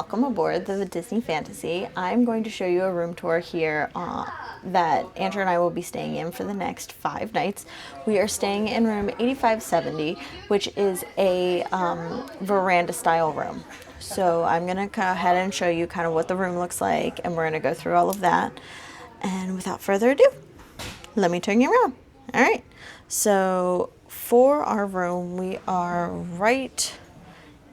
welcome aboard the Disney Fantasy. I'm going to show you a room tour here that Andrew and I will be staying in for the next 5 nights. We are staying in room 8570, which is a veranda style room. So I'm going to go ahead and show you kind of what the room looks like, and we're going to go through all of that. And without further ado, let me turn you around. All right, so for our room, we are right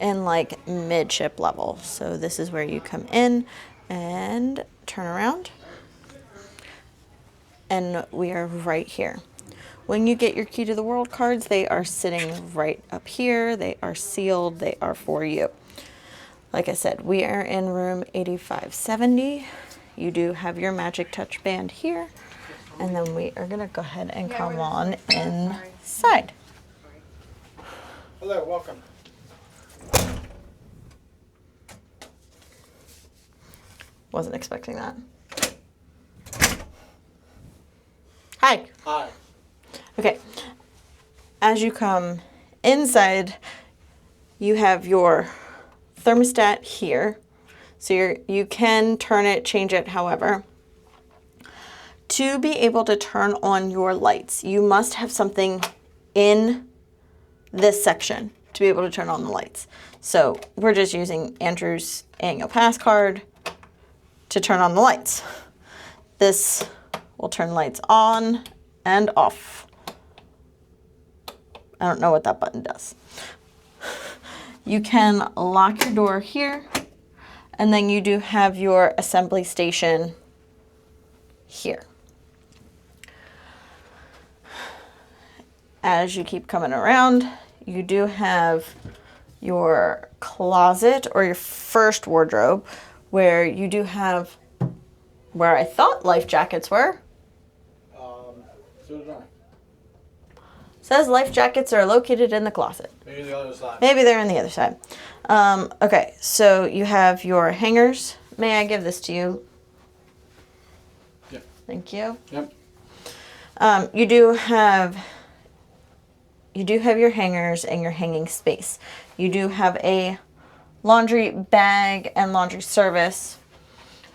in like midship level. So this is where you come in and turn around, and we are right here. When you get your key to the world cards, they are sitting right up here. They are sealed. They are for you. Like I said, we are in room 8570. You do have your magic touch band here, and then we are gonna go ahead and come on inside. Hello, welcome. Wasn't expecting that. Hi. Hi. Okay. As you come inside, you have your thermostat here. So you can turn it, change it, however. To be able to turn on your lights, you must have something in this section to be able to turn on the lights. So we're just using Andrew's annual pass card to turn on the lights. This will turn lights on and off. I don't know what that button does. You can lock your door here, and then you do have your assembly station here. As you keep coming around, you do have your closet or your first wardrobe, where you do have where I thought life jackets were. So did I. Says life jackets are located in the closet. Maybe the other side. Maybe they're on the other side. Okay, so you have your hangers. May I give this to you? Yep. Thank you. Yep. You do have your hangers and your hanging space. You do have a laundry bag and laundry service.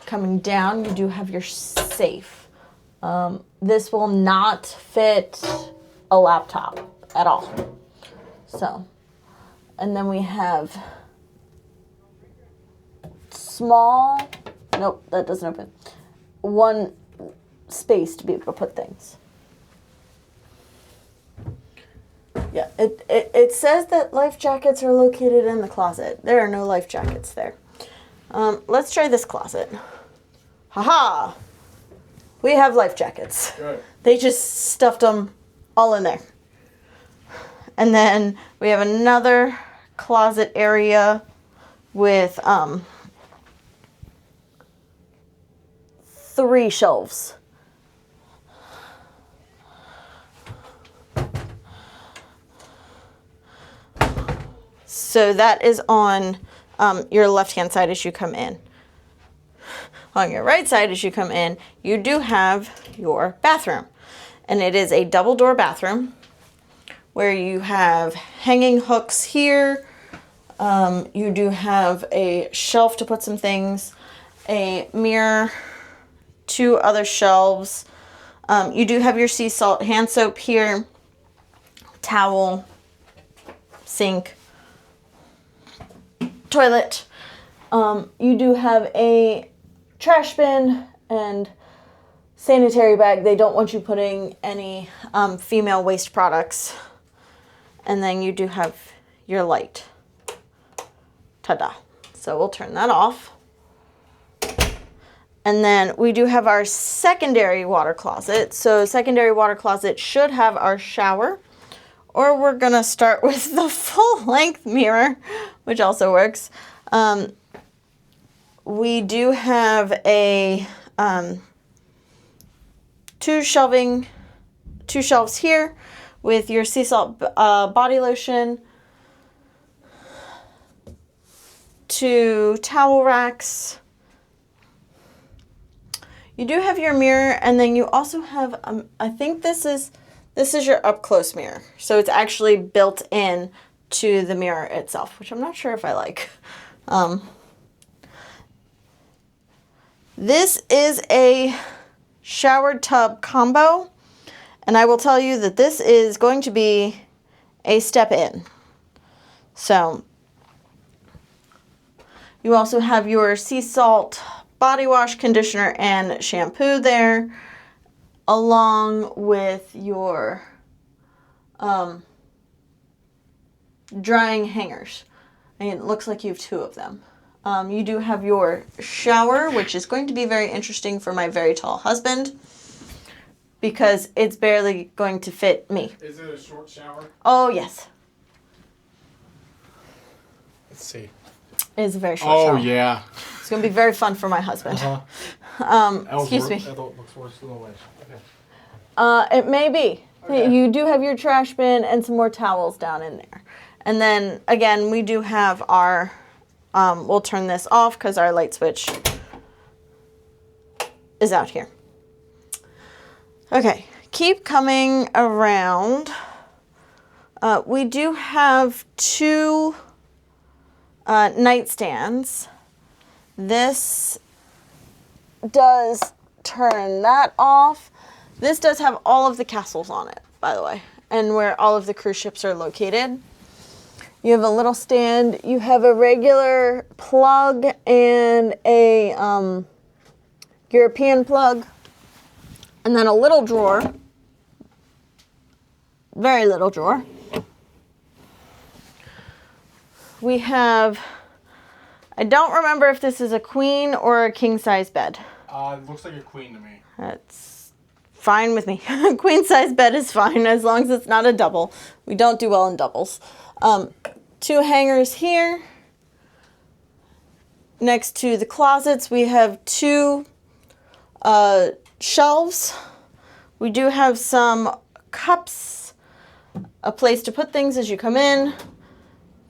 Coming down, you do have your safe. This will not fit a laptop at all. So, and then we have small, nope, that doesn't open. One space to be able to put things. Yeah, it says that life jackets are located in the closet. There are no life jackets there. Let's try this closet. Haha! We have life jackets. Good. They just stuffed them all in there. And then we have another closet area with 3 shelves. So that is on your left-hand side as you come in. On your right side as you come in, you do have your bathroom. And it is a double-door bathroom where you have hanging hooks here. You do have a shelf to put some things, a mirror, 2 other shelves. You do have your sea salt hand soap here, towel, sink, toilet. You do have a trash bin and sanitary bag. They don't want you putting any female waste products. And then you do have your light. Ta-da. So we'll turn that off. And then we do have our secondary water closet. So secondary water closet should have our shower, or we're gonna start with the full length mirror, which also works. We do have a 2 shelves here with your sea salt body lotion, 2 towel racks. You do have your mirror, and then you also have I think this is your up close mirror. So it's actually built in to the mirror itself, which I'm not sure if I like. This is a shower tub combo, and I will tell you that this is going to be a step in. So you also have your sea salt body wash, conditioner, and shampoo there, along with your drying hangers. And it looks like you have 2 of them. You do have your shower, which is going to be very interesting for my very tall husband because it's barely going to fit me. Is it a short shower? Oh, yes. Let's see. It is a very short shower. Oh, yeah. It's going to be very fun for my husband. Excuse me. That looks worse than the way. Okay. It may be. Okay. You do have your trash bin and some more towels down in there. And then, again, we do have our, we'll turn this off because our light switch is out here. Okay, keep coming around. We do have 2 nightstands. This does turn that off. This does have all of the castles on it, by the way, and where all of the cruise ships are located. You have a little stand. You have a regular plug and a European plug. And then a little drawer. Very little drawer. We have, I don't remember if this is a queen or a king size bed. It looks like a queen to me. That's fine with me. Queen size bed is fine as long as it's not a double. We don't do well in doubles. 2 hangers here. Next to the closets, we have 2 shelves. We do have some cups, a place to put things as you come in.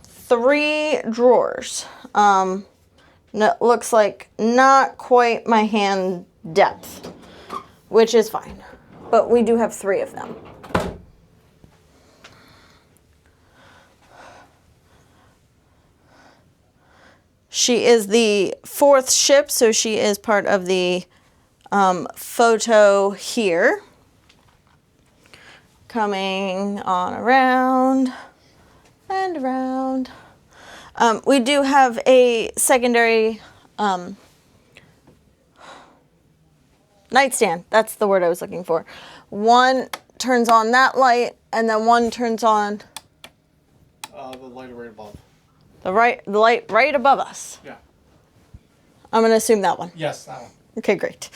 3 drawers. It looks like not quite my hand depth, which is fine. But we do have 3 of them. She is the 4th ship, so she is part of the photo here. Coming on around and around. We do have a secondary nightstand. That's the word I was looking for. One turns on that light, and then one turns on The light right above. the light right above us. Yeah. I'm going to assume that one. Yes, that one. Okay, great.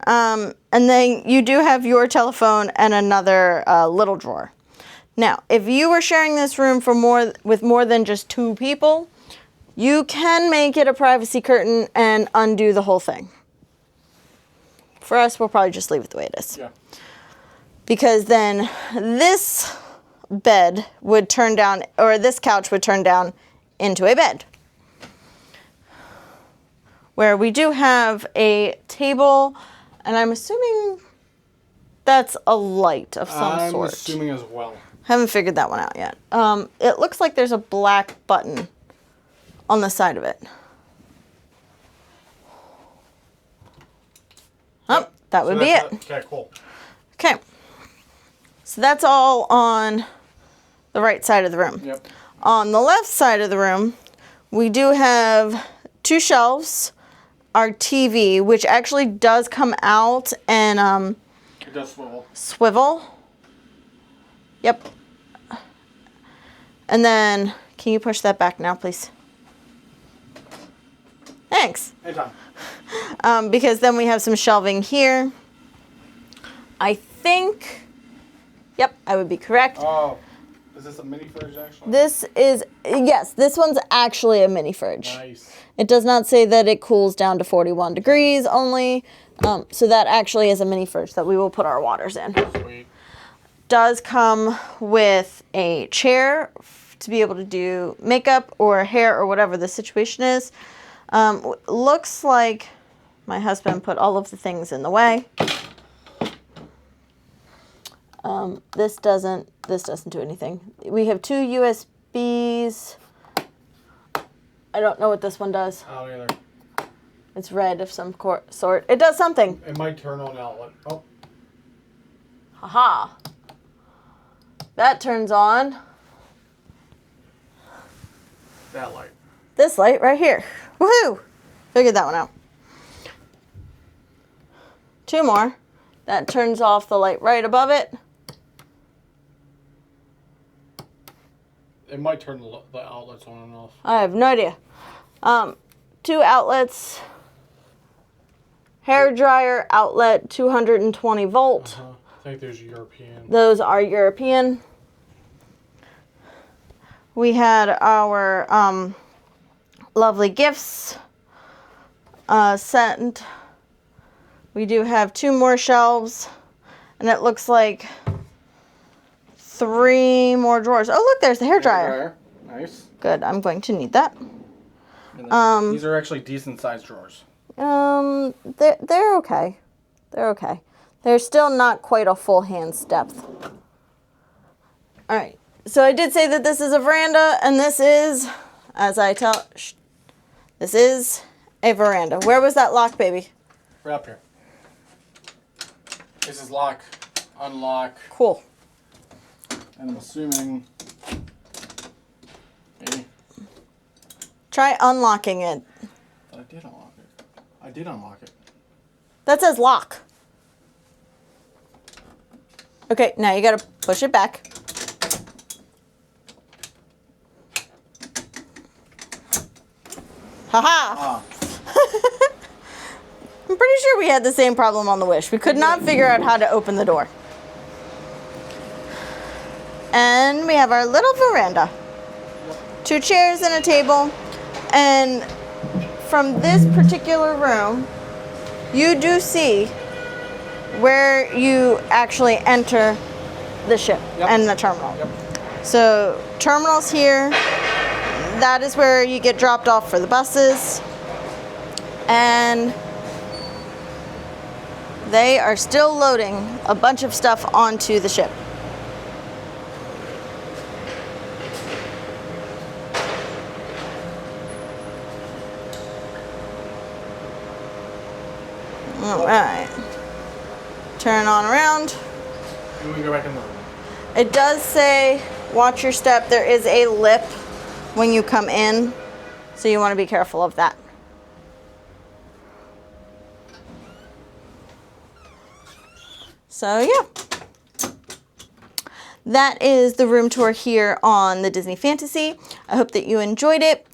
And then you do have your telephone and another little drawer. Now, if you were sharing this room with more than just 2 people, you can make it a privacy curtain and undo the whole thing. For us, we'll probably just leave it the way it is. Yeah. Because then this bed would turn down, or this couch would turn down into a bed. Where we do have a table, and I'm assuming that's a light of some sort. I'm assuming as well. Haven't figured that one out yet. It looks like there's a black button on the side of it. Oh, that would be it. Okay, cool. Okay. So that's all on the right side of the room. Yep. On the left side of the room, we do have 2 shelves, our TV, which actually does come out and It does swivel. swivel. Yep. And then, can you push that back now, please? Thanks. Anytime. Because then we have some shelving here. I think, yep, I would be correct. Oh, is this a mini fridge actually? This is, yes, this one's actually a mini fridge. Nice. It does not say that it cools down to 41 degrees only. So that actually is a mini fridge that we will put our waters in. Sweet. Does come with a chair to be able to do makeup or hair or whatever the situation is. Looks like my husband put all of the things in the way. This doesn't do anything. We have 2 USBs. I don't know what this one does. I don't either. It's red of some sort. It does something. It might turn on outlet. Oh. Haha. That turns on That light. this light right here. Woohoo! Figured that one out. 2 more. That turns off the light right above it. It might turn the outlets on and off. I have no idea. 2 outlets. Hair dryer outlet, 220 volt. I think there's European. Those are European. We had our lovely gifts sent. We do have 2 more shelves, and it looks like 3 more drawers. Oh, look, there's the hair dryer. Nice. Good. I'm going to need that. These are actually decent sized drawers. They're okay. They're okay. They're still not quite a full hand's depth. All right. So I did say that this is a veranda, and this is, as I tell, this is a veranda. Where was that lock, baby? Right up here. This is lock, unlock, Cool. and I'm assuming maybe. Try unlocking it. I did unlock it. I did unlock it. That says lock. Okay, now you gotta push it back. Haha! Ah, I'm pretty sure we had the same problem on the Wish. We could not figure out how to open the door. And we have our little veranda. 2 chairs and a table. And from this particular room, you do see where you actually enter the ship and the terminal. Yep. So terminal's here. That is where you get dropped off for the buses. And they are still loading a bunch of stuff onto the ship. All right. Turn on around. and we go back in the room. It does say, watch your step. There is a lip when you come in, so you want to be careful of that. So yeah, that is the room tour here on the Disney Fantasy. I hope that you enjoyed it.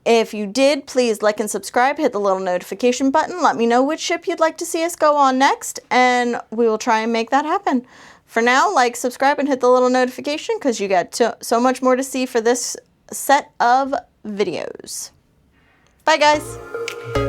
If you did, please like and subscribe, hit the little notification button. Let me know which ship you'd like to see us go on next, and we will try and make that happen. For now, like, subscribe, and hit the little notification because you got so much more to see for this set of videos. Bye, guys.